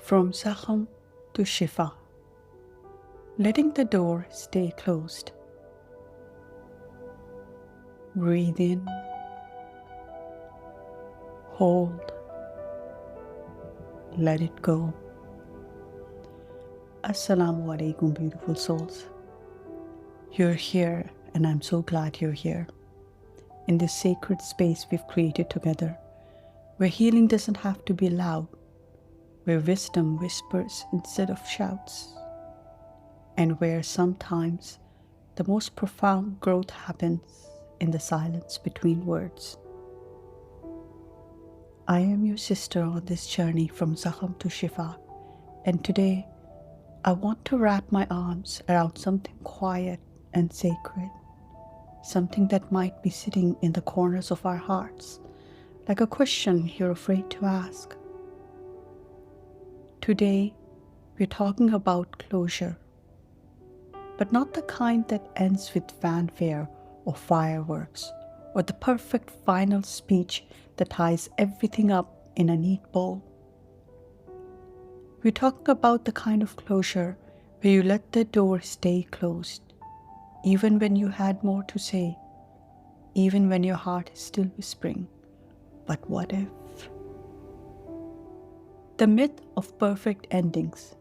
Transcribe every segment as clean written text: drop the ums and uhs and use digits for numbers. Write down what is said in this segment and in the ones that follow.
From Zakham to Shifa, letting the door stay closed. Breathe in, hold, let it go. Assalamu alaikum, beautiful souls. You're here, and I'm so glad you're here. In this sacred space we've created together, where healing doesn't have to be loud, where wisdom whispers instead of shouts, and where sometimes the most profound growth happens in the silence between words. I am your sister on this journey from Zakham to Shifa, and today I want to wrap my arms around something quiet and sacred, something that might be sitting in the corners of our hearts, like a question you're afraid to ask. Today, we're talking about closure, but not the kind that ends with fanfare or fireworks, or the perfect final speech that ties everything up in a neat bow. We're talking about the kind of closure where you let the door stay closed, even when you had more to say, even when your heart is still whispering, but what if? The myth of perfect endings.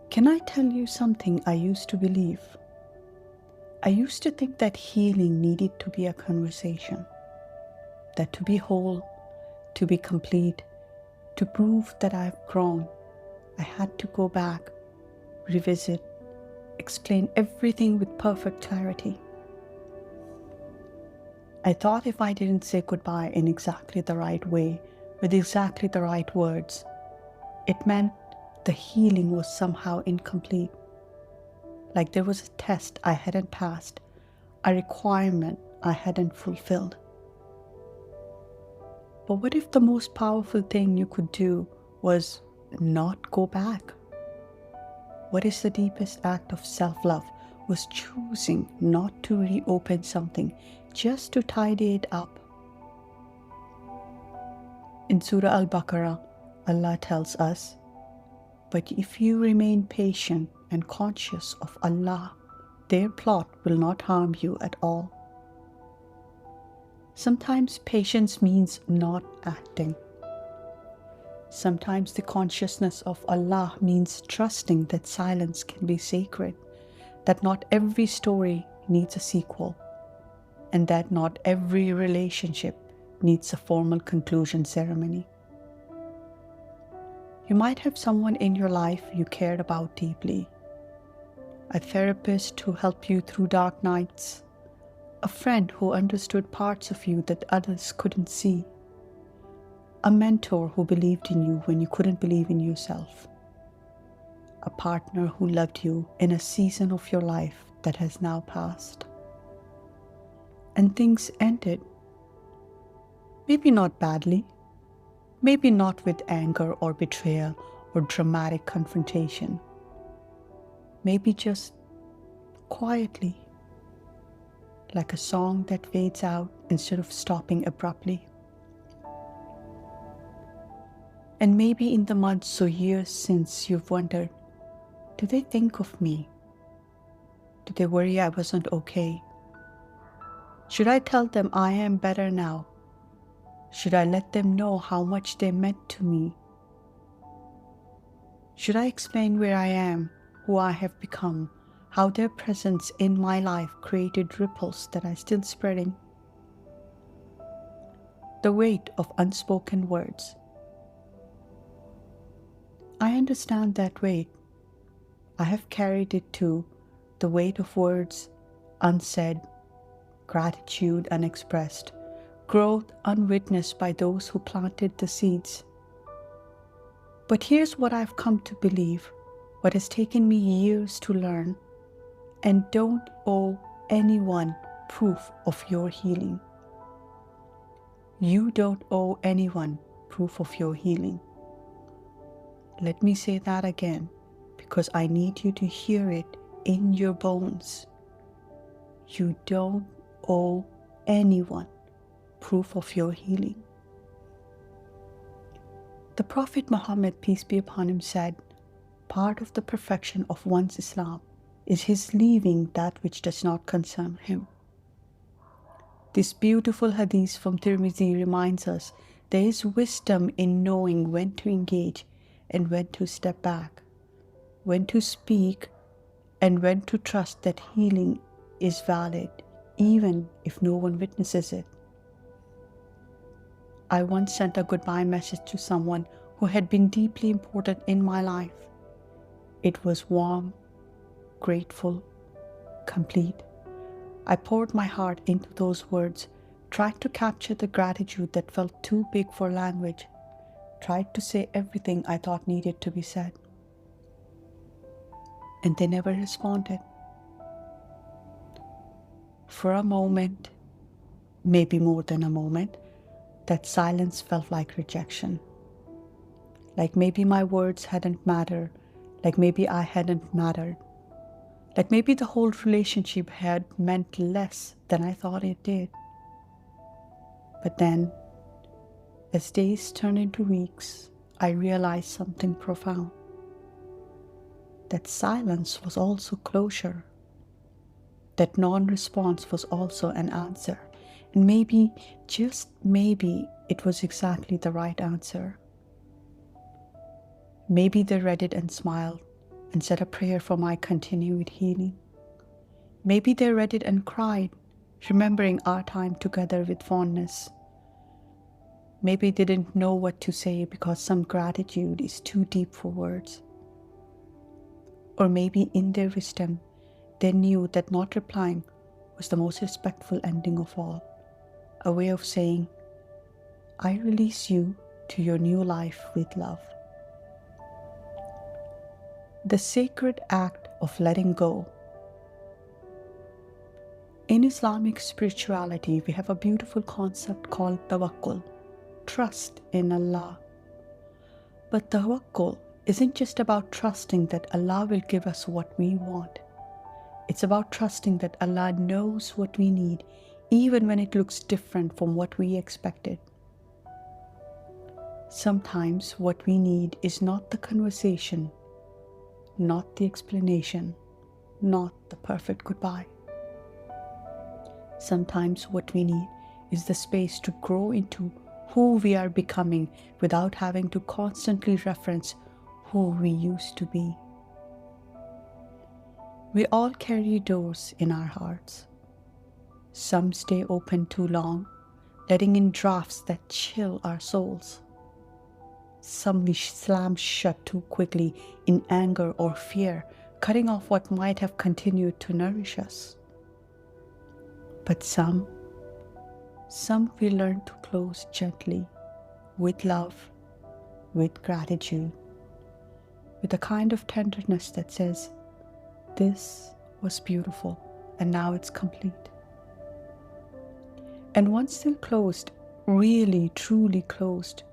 Can I tell you something I used to believe? I used to think that healing needed to be a conversation, that to be whole, to be complete, to prove that I've grown, I had to go back, revisit, explain everything with perfect clarity. I thought if I didn't say goodbye in exactly the right way, with exactly the right words, it meant the healing was somehow incomplete. Like there was a test I hadn't passed, a requirement I hadn't fulfilled. But what if the most powerful thing you could do was not go back? What is the deepest act of self-love was choosing not to reopen something, just to tidy it up? In Surah Al-Baqarah, Allah tells us, "But if you remain patient and conscious of Allah, their plot will not harm you at all." Sometimes patience means not acting. Sometimes the consciousness of Allah means trusting that silence can be sacred, that not every story needs a sequel, and that not every relationship needs a formal conclusion ceremony. You might have someone in your life you cared about deeply, a therapist who helped you through dark nights, a friend who understood parts of you that others couldn't see, a mentor who believed in you when you couldn't believe in yourself, a partner who loved you in a season of your life that has now passed. And things ended. Maybe not badly, maybe not with anger or betrayal or dramatic confrontation. Maybe just quietly, like a song that fades out instead of stopping abruptly. And maybe in the months or years since you've wondered, do they think of me? Do they worry I wasn't okay? Should I tell them I am better now? Should I let them know how much they meant to me? Should I explain where I am, who I have become, how their presence in my life created ripples that are still spreading? The weight of unspoken words. I understand that weight. I have carried it too, the weight of words unsaid, gratitude unexpressed, growth unwitnessed by those who planted the seeds. But here's what I've come to believe, what has taken me years to learn, and don't owe anyone proof of your healing. You don't owe anyone proof of your healing. Let me say that again, because I need you to hear it in your bones. You don't owe anyone proof of your healing. The Prophet Muhammad, peace be upon him, said, "Part of the perfection of one's Islam is his leaving that which does not concern him." This beautiful hadith from Tirmidhi reminds us there is wisdom in knowing when to engage and when to step back, when to speak and when to trust that healing is valid, even if no one witnesses it. I once sent a goodbye message to someone who had been deeply important in my life. It was warm, grateful, complete. I poured my heart into those words, tried to capture the gratitude that felt too big for language, tried to say everything I thought needed to be said. And they never responded. For a moment, maybe more than a moment, that silence felt like rejection. Like maybe my words hadn't mattered, like maybe I hadn't mattered. Like maybe the whole relationship had meant less than I thought it did. But then, as days turned into weeks, I realized something profound. That silence was also closure. That non-response was also an answer. And maybe, just maybe, it was exactly the right answer. Maybe they read it and smiled and said a prayer for my continued healing. Maybe they read it and cried, remembering our time together with fondness. Maybe they didn't know what to say because some gratitude is too deep for words. Or maybe in their wisdom, they knew that not replying was the most respectful ending of all, a way of saying, "I release you to your new life with love." The sacred act of letting go. In Islamic spirituality, we have a beautiful concept called tawakkul, trust in Allah. But tawakkul isn't just about trusting that Allah will give us what we want. It's about trusting that Allah knows what we need, even when it looks different from what we expected. Sometimes what we need is not the conversation, not the explanation, not the perfect goodbye. Sometimes what we need is the space to grow into who we are becoming without having to constantly reference who we used to be. We all carry doors in our hearts. Some stay open too long, letting in drafts that chill our souls. Some we slam shut too quickly in anger or fear, cutting off what might have continued to nourish us. But some we learn to close gently, with love, with gratitude, with a kind of tenderness that says, "This was beautiful, and now it's complete." And once they're closed, really, truly closed,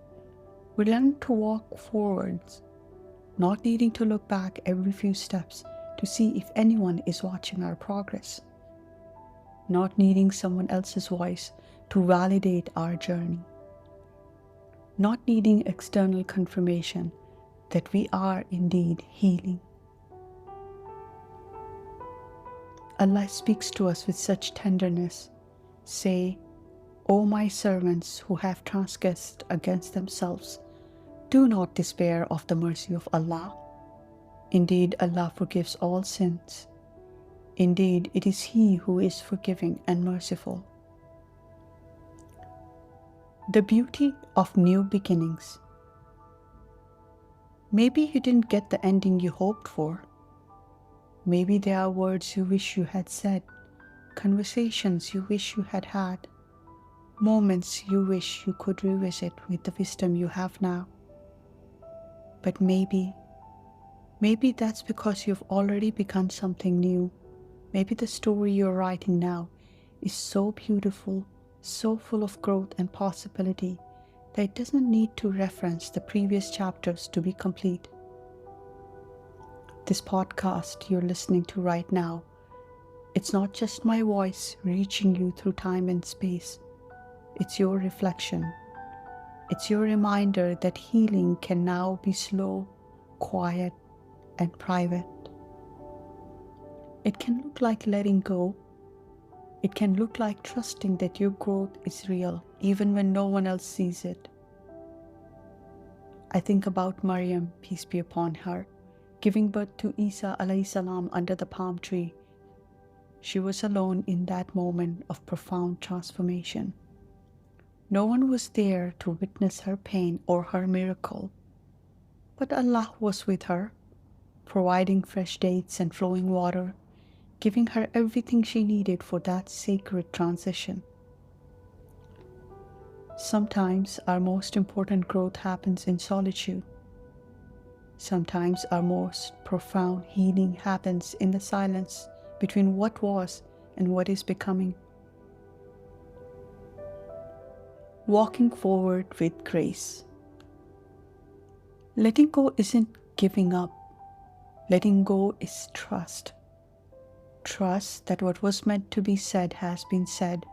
we learn to walk forwards, not needing to look back every few steps to see if anyone is watching our progress, not needing someone else's voice to validate our journey, not needing external confirmation that we are indeed healing. Allah speaks to us with such tenderness. Say, "O my servants who have transgressed against themselves, do not despair of the mercy of Allah. Indeed, Allah forgives all sins. Indeed, it is He who is forgiving and merciful." The beauty of new beginnings. Maybe you didn't get the ending you hoped for. Maybe there are words you wish you had said, conversations you wish you had had, moments you wish you could revisit with the wisdom you have now. But maybe that's because you've already begun something new. Maybe the story you're writing now is so beautiful, so full of growth and possibility that it doesn't need to reference the previous chapters to be complete. This podcast you're listening to right now, it's not just my voice reaching you through time and space. It's your reflection, It's your reminder that healing can now be slow, quiet, and private. It can look like letting go. It can look like trusting that your growth is real, even when no one else sees it. I think about Maryam, peace be upon her, giving birth to Isa alayhi salam under the palm tree. She was alone in that moment of profound transformation. No one was there to witness her pain or her miracle, but Allah was with her, providing fresh dates and flowing water, giving her everything she needed for that sacred transition. Sometimes our most important growth happens in solitude. Sometimes our most profound healing happens in the silence between what was and what is becoming. Walking forward with grace. Letting go isn't giving up. Letting go is trust. Trust that what was meant to be said has been said.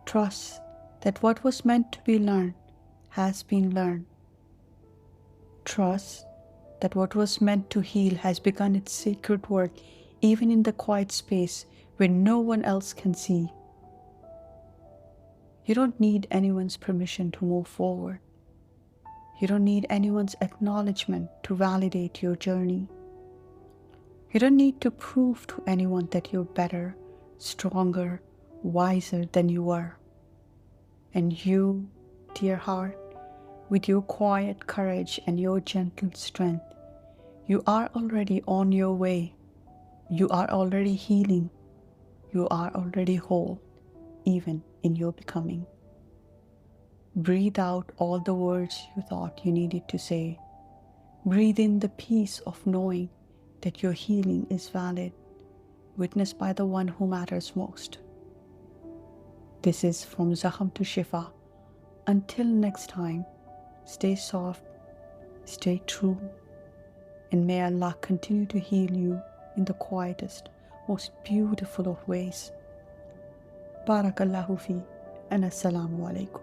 Trust that what was meant to be learned has been learned. Trust that what was meant to heal has begun its sacred work, even in the quiet space where no one else can see. You don't need anyone's permission to move forward. You don't need anyone's acknowledgement to validate your journey. You don't need to prove to anyone that you're better, stronger, wiser than you were. And you, dear heart, with your quiet courage and your gentle strength, you are already on your way. You are already healing. You are already whole, even in your becoming. Breathe out all the words you thought you needed to say. Breathe in the peace of knowing that your healing is valid, witnessed by the one who matters most. This is From Zakham to Shifa. Until next time, stay soft, stay true, and may Allah continue to heal you in the quietest, most beautiful of ways. Barakallahu fi, and assalamu alaikum.